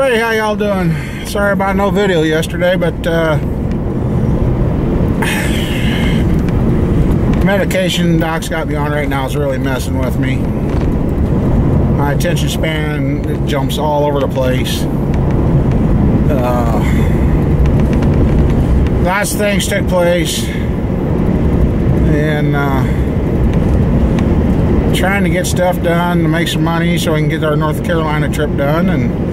Hey, how y'all doing? Sorry about no video yesterday, but medication Doc's got me on right now is really messing with me. My attention span jumps all over the place. Lots of things took place, and trying to get stuff done to make some money so we can get our North Carolina trip done. And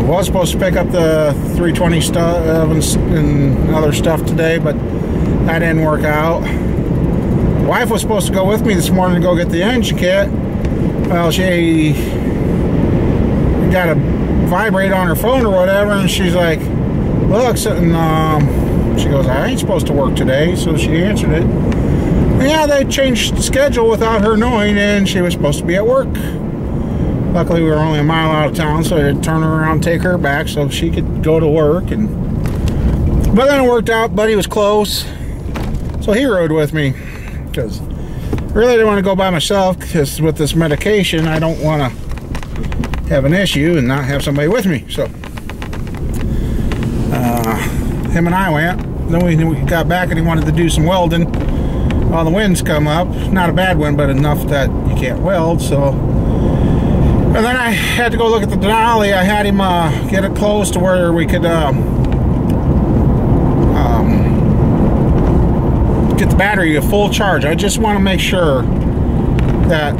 was supposed to pick up the 320 stuff and other stuff today, but that didn't work out. Wife was supposed to go with me this morning to go get the engine kit. Well, she got a vibrate on her phone or whatever, and she's like, look, and she goes, I ain't supposed to work today. So she answered it. And yeah, they changed the schedule without her knowing, and she was supposed to be at work. Luckily, we were only a mile out of town, so I had to turn her around and take her back so she could go to work. But then it worked out. Buddy was close, so he rode with me, because I really didn't want to go by myself, because with this medication, I don't want to have an issue and not have somebody with me. So him and I went. Then we got back, and he wanted to do some welding. All the winds come up. Not a bad wind, but enough that you can't weld. So. And then I had to go look at the Denali. I had him get it close to where we could get the battery a full charge. I just want to make sure that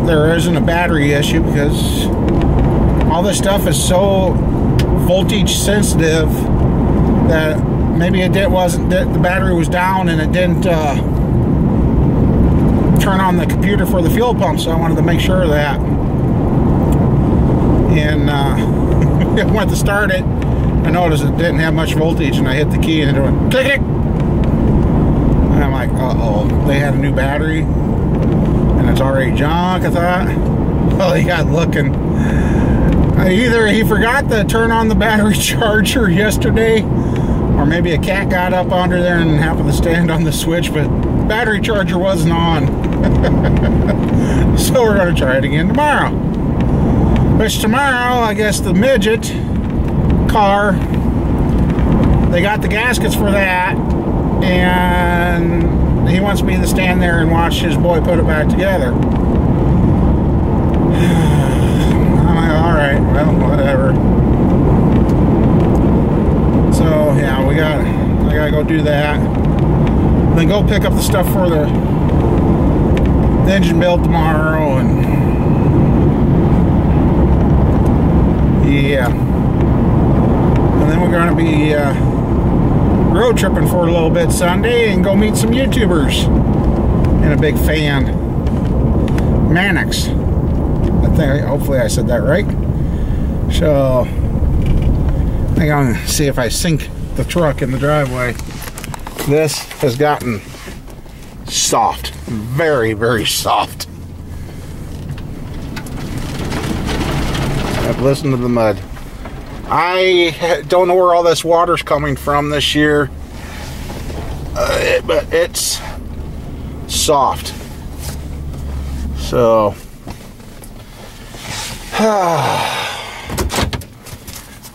there isn't a battery issue, because all this stuff is so voltage sensitive that maybe the battery was down and it didn't turn on the computer for the fuel pump. So I wanted to make sure of that. And I went to start it. I noticed it didn't have much voltage, and I hit the key and it went click click. And I'm like, uh-oh, they had a new battery and it's already junk, I thought. Well, he got looking. Either he forgot to turn on the battery charger yesterday, or maybe a cat got up under there and happened to stand on the switch, but battery charger wasn't on. So we're going to try it again tomorrow. Which tomorrow, I guess the midget car, they got the gaskets for that, and he wants me to stand there and watch his boy put it back together. I'm like, alright, well, whatever. So, yeah, I gotta go do that. Then go pick up the stuff for the engine build tomorrow, and yeah. And then we're going to be road tripping for a little bit Sunday and go meet some YouTubers. And a big fan. Mannix. Hopefully I said that right. So, I think I'm going to see if I sink the truck in the driveway. This has gotten soft. Very, very soft. I've listened to the mud. I don't know where all this water's coming from this year, but it's soft. So,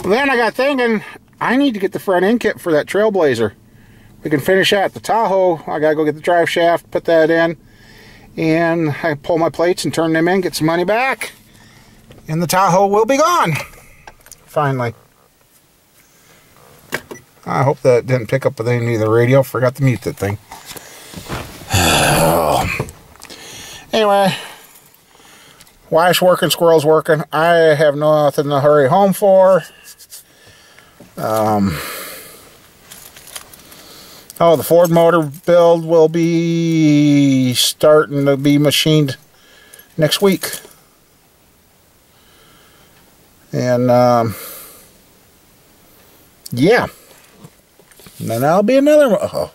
then I got thinking, I need to get the front end kit for that Trailblazer. We can finish that. The Tahoe, I gotta go get the drive shaft, put that in, and I pull my plates and turn them in, get some money back, and the Tahoe will be gone. Finally. I hope that didn't pick up with any of the radio. Forgot to mute that thing. Anyway, wife's working, squirrel's working. I have nothing to hurry home for. Oh, the Ford motor build will be starting to be machined next week. And, yeah. And then that'll be another one. Oh.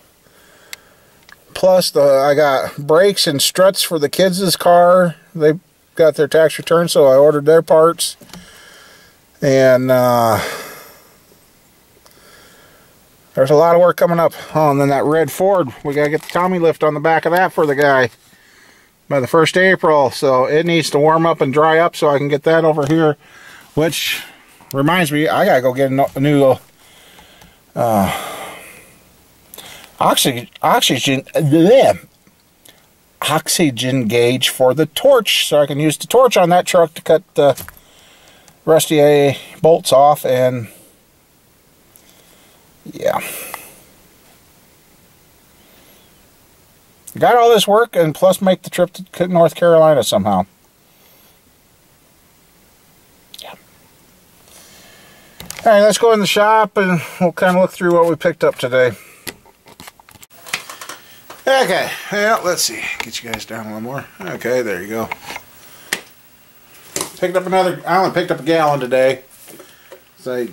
Plus, I got brakes and struts for the kids' car. They got their tax return, so I ordered their parts. And, there's a lot of work coming up. Oh, and then that red Ford, we got to get the Tommy lift on the back of that for the guy by the 1st of April. So it needs to warm up and dry up so I can get that over here Which reminds me, I gotta go get a new oxygen gauge for the torch, so I can use the torch on that truck to cut the rusty bolts off. And yeah, got all this work and plus make the trip to North Carolina somehow. Yeah. Alright, let's go in the shop and we'll kind of look through what we picked up today. Okay, well, let's see. Get you guys down a little more. Okay, there you go. Picked up another, I only picked up a gallon today. So I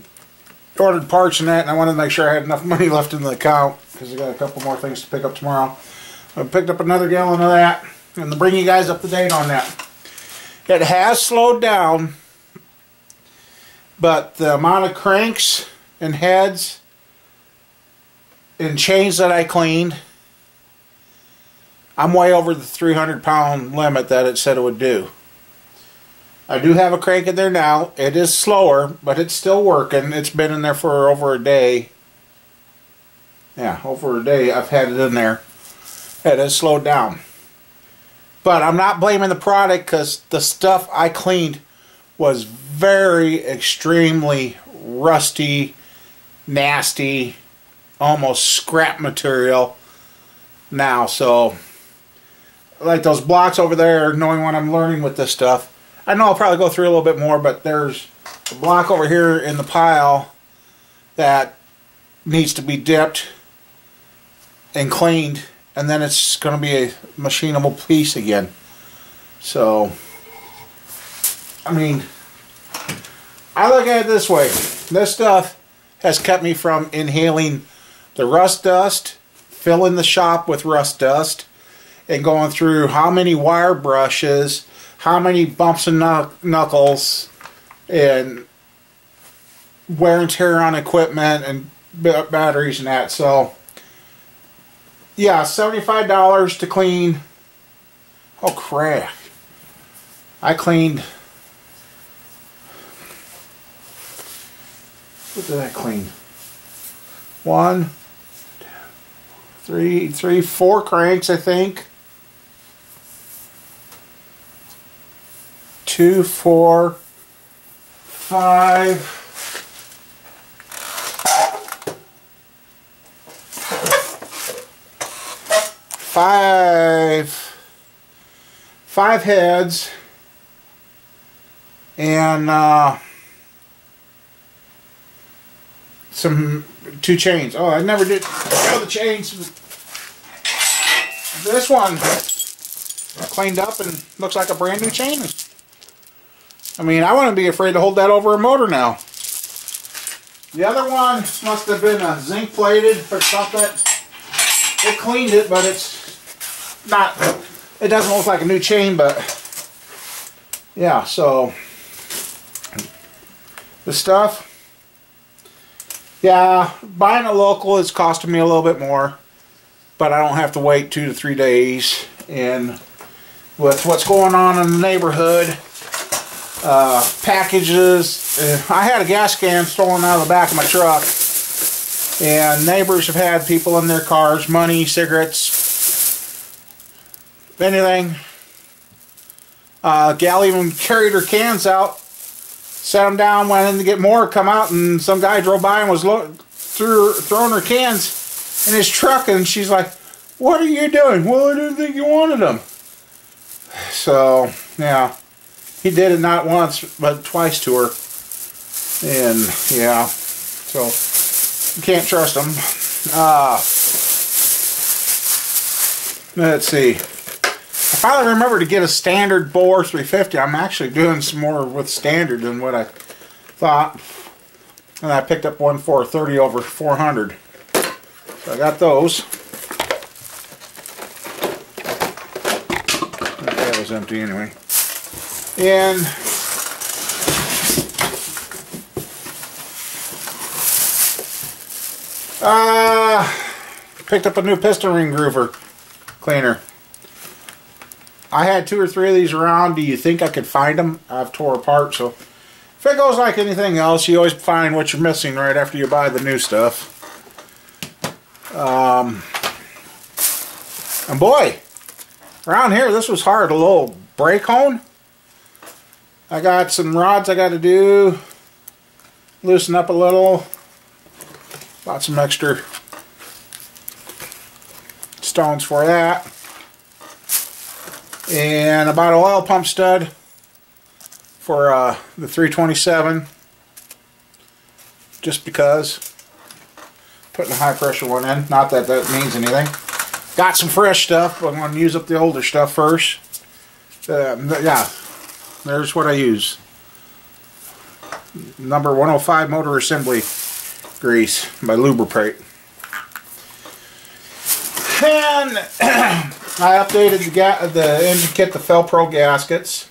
ordered parts and that, and I wanted to make sure I had enough money left in the account because I got a couple more things to pick up tomorrow. I picked up another gallon of that, and to bring you guys up to date on that. It has slowed down, but the amount of cranks and heads and chains that I cleaned, I'm way over the 300-pound limit that it said it would do. I do have a crank in there now. It is slower, but it's still working. It's been in there for over a day. Yeah, over a day I've had it in there. It has slowed down. But I'm not blaming the product because the stuff I cleaned was very extremely rusty, nasty, almost scrap material now. So, like those blocks over there, knowing what I'm learning with this stuff, I know I'll probably go through a little bit more, but there's a block over here in the pile that needs to be dipped and cleaned, and then it's going to be a machinable piece again. So, I mean, I look at it this way. This stuff has kept me from inhaling the rust dust, filling the shop with rust dust, and going through how many wire brushes, how many bumps and knuckles, and wear and tear on equipment and batteries and that. So, yeah, $75 to clean. Oh, crap. I cleaned... What did I clean? 1, 2, 3, 4 cranks, I think. 2, 4, 5. 5 heads, and 2 chains. Oh, I never did show the chains. This one cleaned up and looks like a brand new chain. I mean, I wouldn't be afraid to hold that over a motor now. The other one must have been a zinc plated or something. It cleaned it, but it's not, it doesn't look like a new chain, but yeah, so the stuff, yeah, buying a local is costing me a little bit more, but I don't have to wait 2 to 3 days. And with what's going on in the neighborhood, packages, I had a gas can stolen out of the back of my truck, and neighbors have had people in their cars, money, cigarettes, anything. Gal even carried her cans out, set them down, went in to get more, come out, and some guy drove by and was throwing her cans in his truck, and she's like, "What are you doing?" "Well, I didn't think you wanted them." So, yeah, he did it not once, but twice to her. And, yeah, so you can't trust him. Let's see. I finally remembered to get a standard bore 350. I'm actually doing some more with standard than what I thought. And I picked up one 430 over 400. So I got those. That was empty anyway. And picked up a new piston ring groover cleaner. I had 2 or 3 of these around. Do you think I could find them? I've tore apart, so if if it goes like anything else, you always find what you're missing right after you buy the new stuff. And boy, around here this was hard. A little brake hone. I got some rods I got to do. Loosen up a little. Bought some extra stones for that. And I bought an oil pump stud for the 327. Just because. Putting a high pressure one in. Not that that means anything. Got some fresh stuff, but I'm going to use up the older stuff first. Yeah, there's what I use. Number 105 motor assembly grease by Lubricate. And I updated the engine kit, the Felpro gaskets.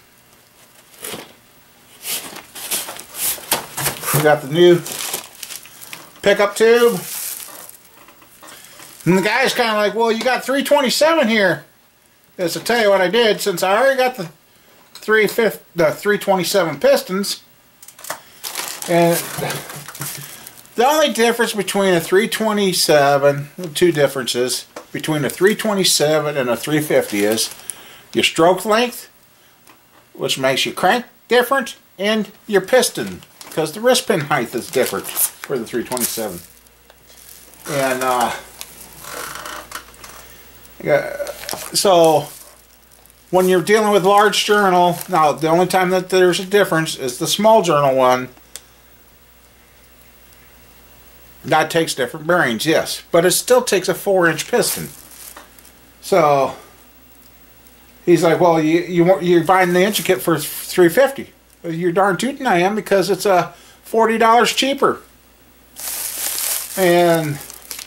We got the new pickup tube. And the guy's kind of like, well, you got 327 here. Yes, I'll tell you what I did. Since I already got the 327 pistons, and the only difference between a 327, two differences between a 327 and a 350 is your stroke length, which makes your crank different, and your piston, because the wrist pin height is different for the 327. And so when you're dealing with large journal, now the only time that there's a difference is the small journal one. That takes different bearings, yes, but it still takes a 4-inch piston. So he's like, well, you're buying the engine kit for $350. Well, you're darn tootin' I am, because it's $40 cheaper. And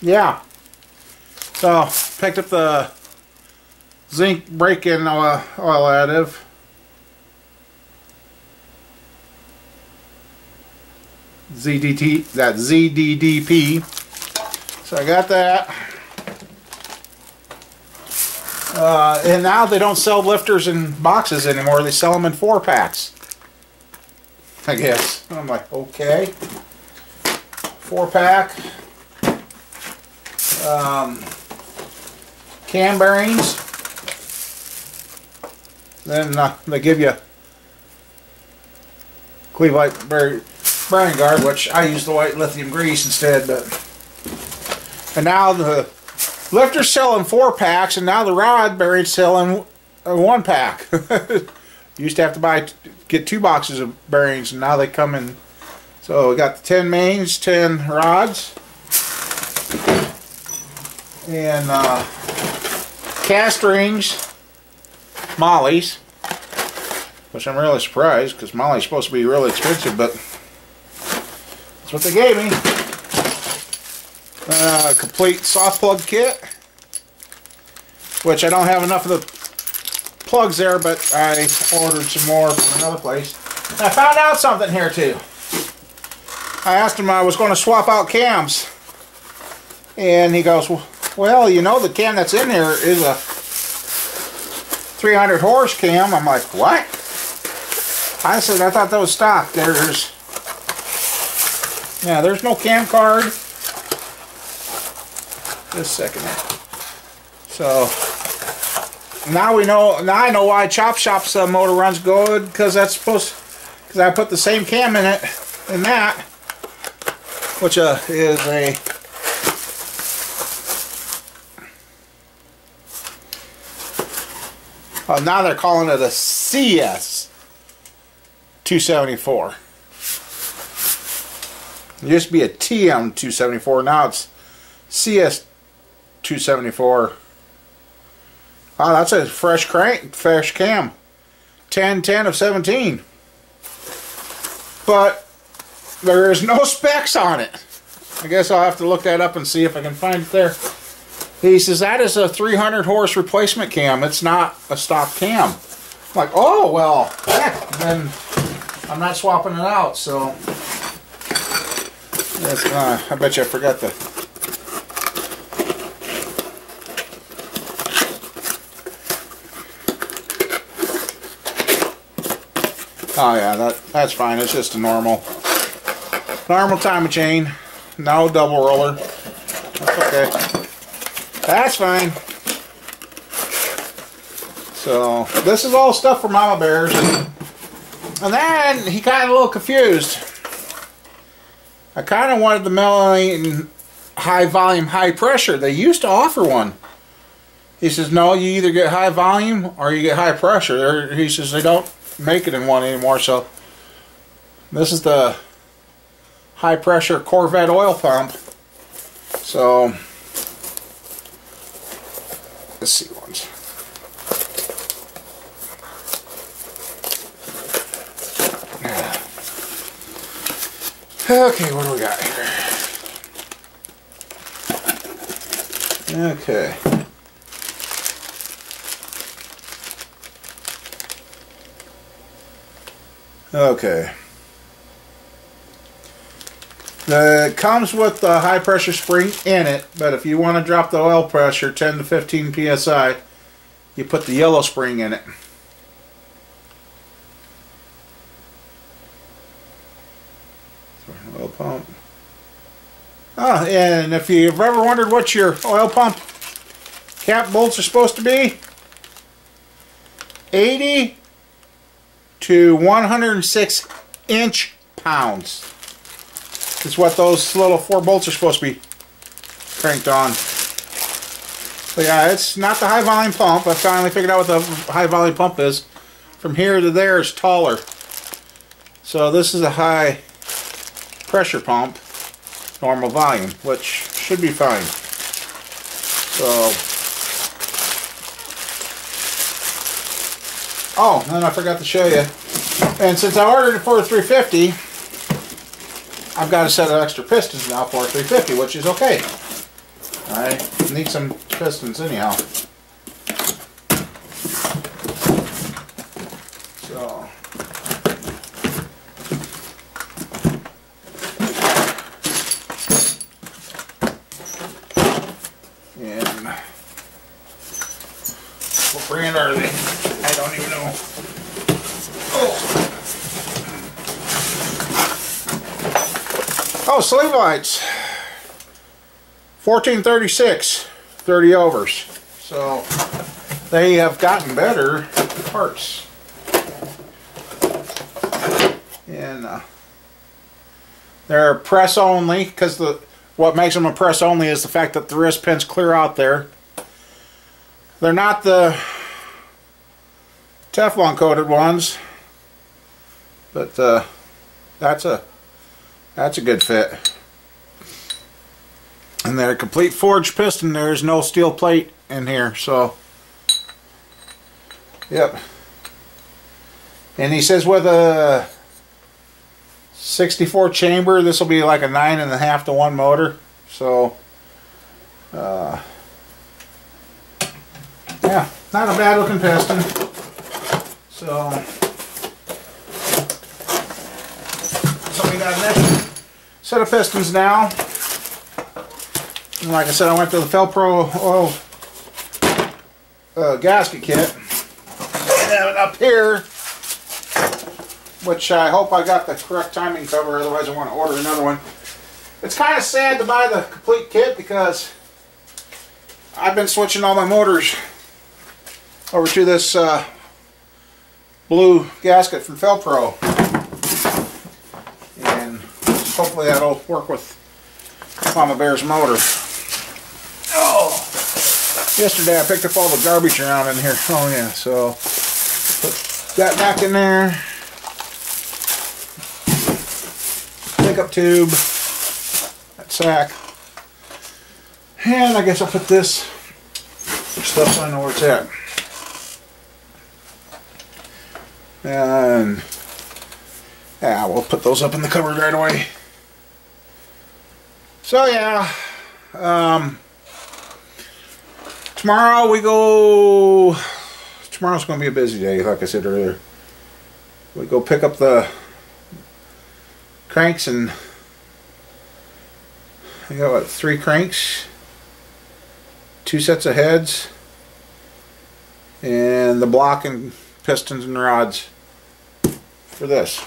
yeah, so picked up the zinc break-in oil additive. ZDDP. So I got that. And now they don't sell lifters in boxes anymore. They sell them in 4-packs. I guess. I'm like, okay. 4-pack. Cam bearings. Then they give you Cleveland bearing guard, which I use the white lithium grease instead. But and now the lifter's selling 4-packs, and now the rod bearings selling a 1-pack. Used to have to get 2 boxes of bearings, and now they come in. So we got the 10 mains, 10 rods, and cast rings, mollies, which I'm really surprised because molly's supposed to be really expensive, but that's what they gave me. Complete soft plug kit, which I don't have enough of the plugs there, but I ordered some more from another place. And I found out something here too. I asked him I was going to swap out cams, and he goes, well, you know, the cam that's in here is a 300 horse cam. I'm like, what? I said, I thought that was stock. There's no cam card. Just a second. So now we know. Now I know why Chop Shop's motor runs good, because because I put the same cam in it, in that, which is a now they're calling it a CS 274. It used to be a TM 274. Now it's CS 274. Wow, that's a fresh cam. 10 of 17. But there is no specs on it. I guess I'll have to look that up and see if I can find it there. He says that is a 300 horse replacement cam. It's not a stock cam. I'm like, oh, well, heck, then I'm not swapping it out. So that's, I bet you I forgot the. Oh yeah, that's fine. It's just a normal timing chain. No double roller. That's okay. That's fine. So this is all stuff for mama bears. And then he got a little confused. I kind of wanted the melanating high volume, high pressure. They used to offer one. He says, no, you either get high volume or you get high pressure. He says they don't make it in one anymore. So this is the high pressure Corvette oil pump. So let's see once. Okay, what do we got here? Okay. Okay. It comes with the high pressure spring in it, but if you want to drop the oil pressure 10 to 15 psi, you put the yellow spring in it. Oil pump. Oh, and if you've ever wondered what your oil pump cap bolts are supposed to be, 80 to 106 inch-pounds is what those little 4 bolts are supposed to be cranked on. But yeah, it's not the high volume pump. I finally figured out what the high volume pump is. From here to there is taller. So this is a high pressure pump, normal volume, which should be fine. So, oh, and I forgot to show you. And since I ordered it for a 350, I've got a set of extra pistons now for a 350, which is okay. I need some pistons anyhow. So, and what brand are they? I don't even know. Oh, sleeve lights. 1436, 30 overs. So they have gotten better parts. And they're press only, because what makes them a press only is the fact that the wrist pin's clear out there. They're not the Teflon coated ones, but that's a good fit. And they're a complete forged piston. There's no steel plate in here, so yep. And he says with a 64 chamber, this will be like a 9.5 to 1 motor. So yeah, not a bad looking piston. So we got an extra set of pistons now. And like I said, I went to the Felpro oil gasket kit. I have it up here, which I hope I got the correct timing cover, otherwise I want to order another one. It's kind of sad to buy the complete kit because I've been switching all my motors over to this blue gasket from Felpro. And hopefully that'll work with Mama Bear's motor. Oh! Yesterday I picked up all the garbage around in here. Oh yeah, so put that back in there. Pickup tube. That sack. And I guess I'll put this stuff so I know where it's at. And yeah, we'll put those up in the cupboard right away. So yeah, tomorrow we go. Tomorrow's going to be a busy day, like I said earlier. We go pick up the cranks, and I got what, 3 cranks, 2 sets of heads, and the block and pistons and rods. for this.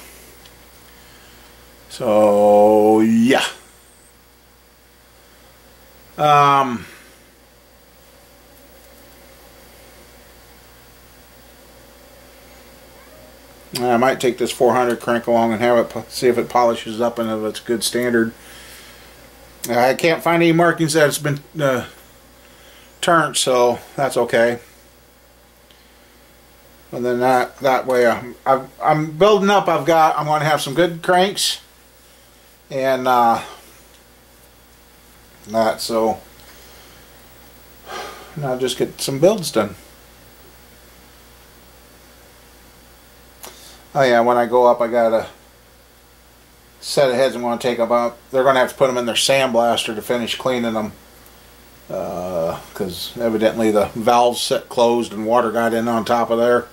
So yeah. I might take this 400 crank along and have it, see if it polishes up and if it's good standard. I can't find any markings that it's been turned, so that's okay. And then that way I'm building up. I'm going to have some good cranks and that, so now just get some builds done. Oh yeah, when I go up, I got a set of heads I'm going to take about. They're going to have to put them in their sandblaster to finish cleaning them, because evidently the valves set closed and water got in on top of there.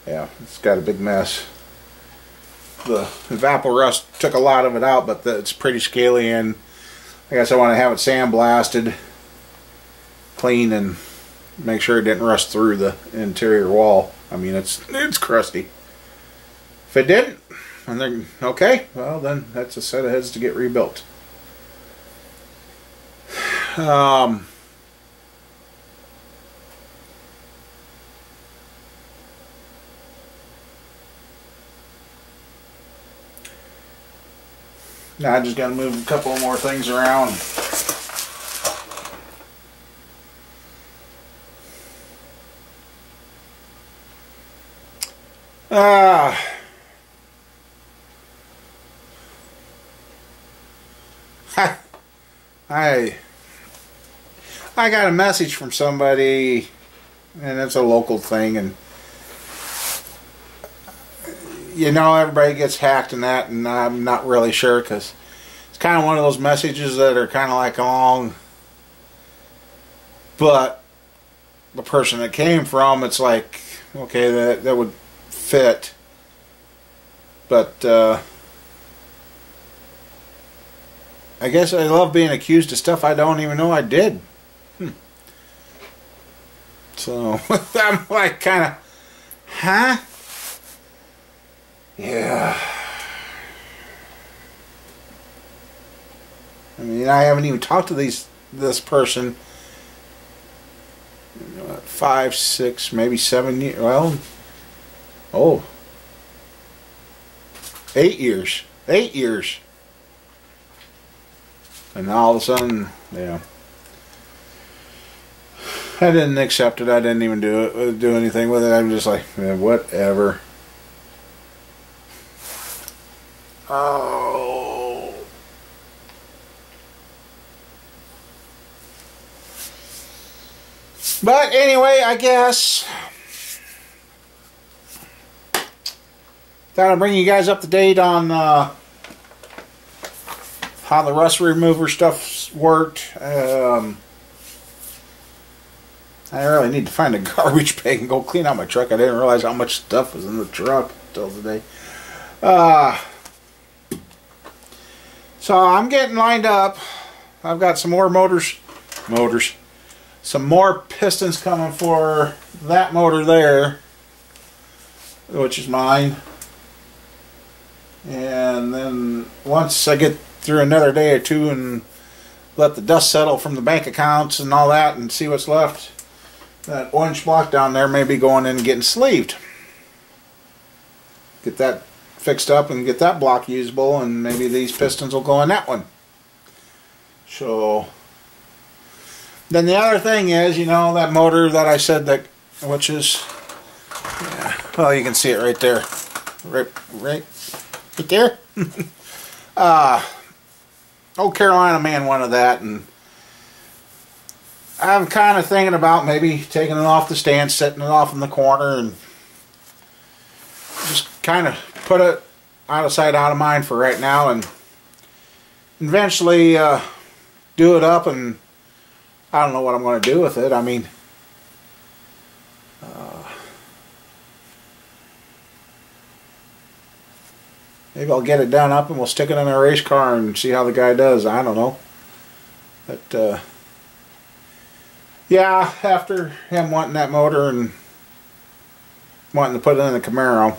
Yeah, it's got a big mess. The evaporust took a lot of it out, but it's pretty scaly, and I guess I want to have it sandblasted, clean, and make sure it didn't rust through the interior wall. I mean, it's crusty. If it didn't, and then okay, well then that's a set of heads to get rebuilt. Now I just got to move a couple more things around. I got a message from somebody, and it's a local thing, and you know, everybody gets hacked and that, and I'm not really sure, because it's kind of one of those messages that are kind of like long, but the person that came from, it's like, okay, that would fit, but I guess I love being accused of stuff I don't even know I did. So I'm like kind of, huh? Yeah. I mean, I haven't even talked to this person. 5, 6, maybe 7 years. Well, 8 years. 8 years. And now all of a sudden, yeah. I didn't accept it. I didn't even do anything with it. I'm just like, whatever. Oh. But anyway, I guess thought I'd bring you guys up to date on how the rust remover stuff worked. I really need to find a garbage bag and go clean out my truck. I didn't realize how much stuff was in the truck until today. So I'm getting lined up. I've got some more some more pistons coming for that motor there, which is mine. And then once I get through another day or two and let the dust settle from the bank accounts and all that and see what's left, that orange block down there may be going in and getting sleeved. Get that fixed up and get that block usable, and maybe these pistons will go in that one. So then the other thing is, you know, that motor that I said that, which is, yeah, well, you can see it right there, right there. Old Carolina man wanted that, and I'm kind of thinking about maybe taking it off the stand, setting it off in the corner, and just kind of put it out of sight, out of mind for right now, and eventually do it up. And I don't know what I'm going to do with it. I mean, maybe I'll get it done up and we'll stick it in a race car and see how the guy does. I don't know. But yeah, after him wanting that motor and wanting to put it in a Camaro,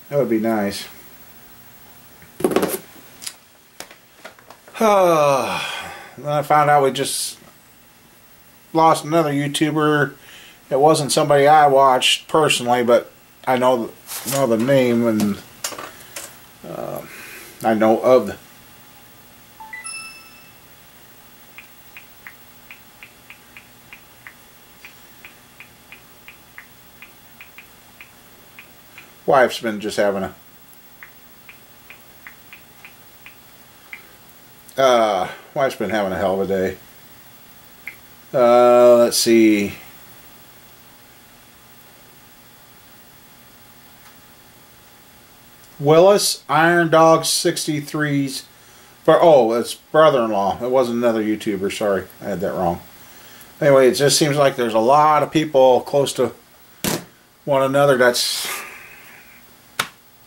That would be nice. Then I found out we just lost another YouTuber. It wasn't somebody I watched personally, but I know the name, and I know of the wife's been just having a wife's been having a hell of a day. Let's see. Willis Iron Dog 63's it's brother-in-law. It wasn't another YouTuber, sorry. I had that wrong. Anyway, it just seems like there's a lot of people close to one another that's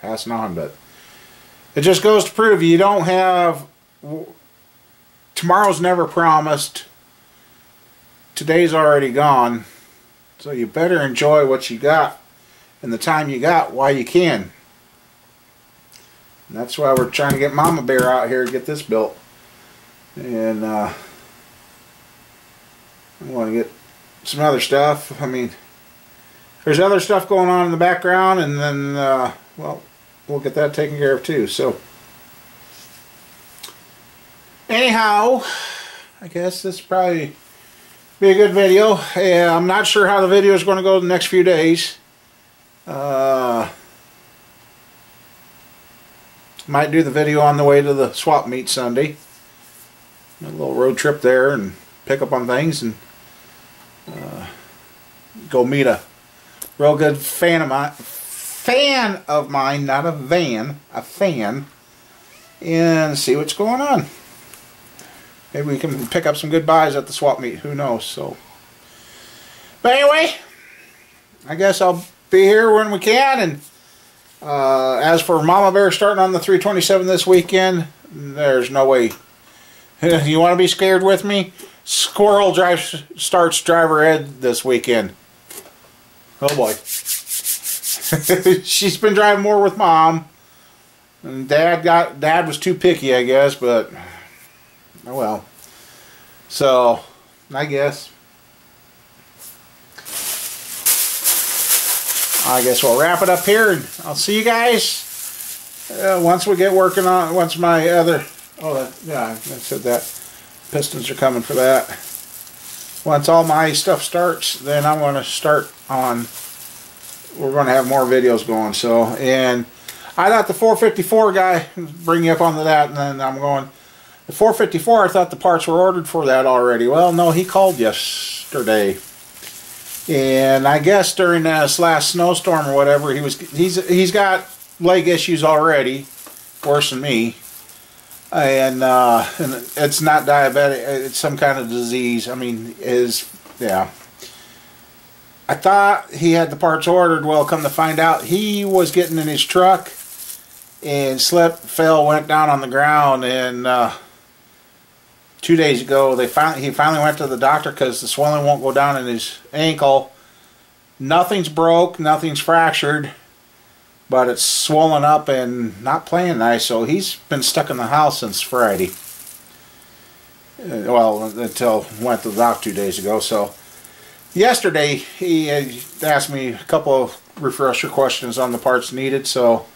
passing on, but it just goes to prove you don't have, tomorrow's never promised, today's already gone, so you better enjoy what you got and the time you got while you can. And that's why we're trying to get Mama Bear out here to get this built, and I want to get some other stuff. I mean, there's other stuff going on in the background, and then well, we'll get that taken care of too. So anyhow, I guess this will probably be a good video. Yeah, I'm not sure how the video is going to go the next few days. Might do the video on the way to the swap meet Sunday. A little road trip there and pick up on things, and go meet a real good fan of mine, not a van, a fan, and see what's going on. Maybe we can pick up some good buys at the swap meet. Who knows? So, but anyway, I guess I'll be here when we can. And as for Mama Bear starting on the 327 this weekend, there's no way. You want to be scared with me? Squirrel starts driver ed this weekend. Oh boy. She's been driving more with Mom. And Dad was too picky, I guess, but oh well. So, I guess we'll wrap it up here, and I'll see you guys once we get working on, once my other, yeah, I said that. Pistons are coming for that. Once all my stuff starts, then I'm going to start on, we're going to have more videos going. So, and I thought the 454 guy, bring you up onto that, and then I'm going, the 454, I thought the parts were ordered for that already. Well, no, he called yesterday. And I guess during this last snowstorm or whatever, he's got leg issues already, worse than me. And it's not diabetic, it's some kind of disease. I mean, yeah. I thought he had the parts ordered. Well, come to find out, he was getting in his truck and slipped, fell, went down on the ground, and 2 days ago he finally went to the doctor because the swelling won't go down in his ankle. Nothing's broke, nothing's fractured, but it's swollen up and not playing nice, so he's been stuck in the house since Friday. Well, until went to the doctor 2 days ago. So yesterday he asked me a couple of refresher questions on the parts needed, so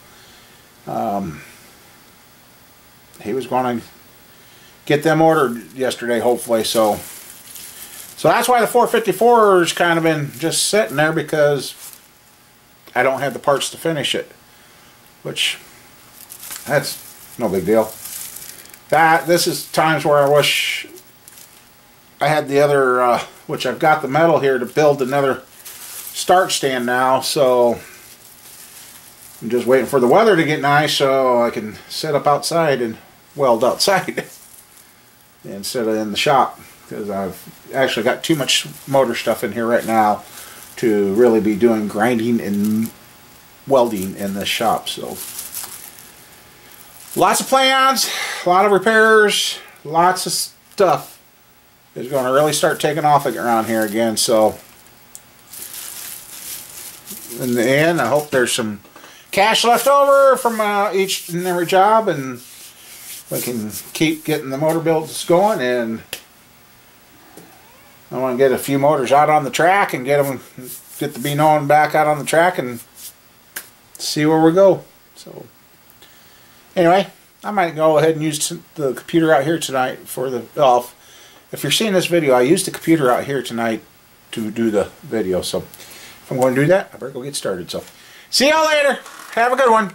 he was going to get them ordered yesterday, hopefully. So that's why the 454 has kind of been just sitting there, because I don't have the parts to finish it, which that's no big deal. This is times where I wish I had the other, which I've got the metal here to build another start stand now, so I'm just waiting for the weather to get nice so I can set up outside and weld outside instead of in the shop, because I've actually got too much motor stuff in here right now to really be doing grinding and welding in this shop. So lots of plans, a lot of repairs, lots of stuff is going to really start taking off around here again. So in the end, I hope there's some cash left over from each and every job, and we can keep getting the motor builds going. And I want to get a few motors out on the track and get the B-knowing back out on the track and see where we go. So anyway, I might go ahead and use the computer out here tonight for the, if you're seeing this video, I used the computer out here tonight to do the video. So if I'm going to do that, I better go get started. So see y'all later. Have a good one.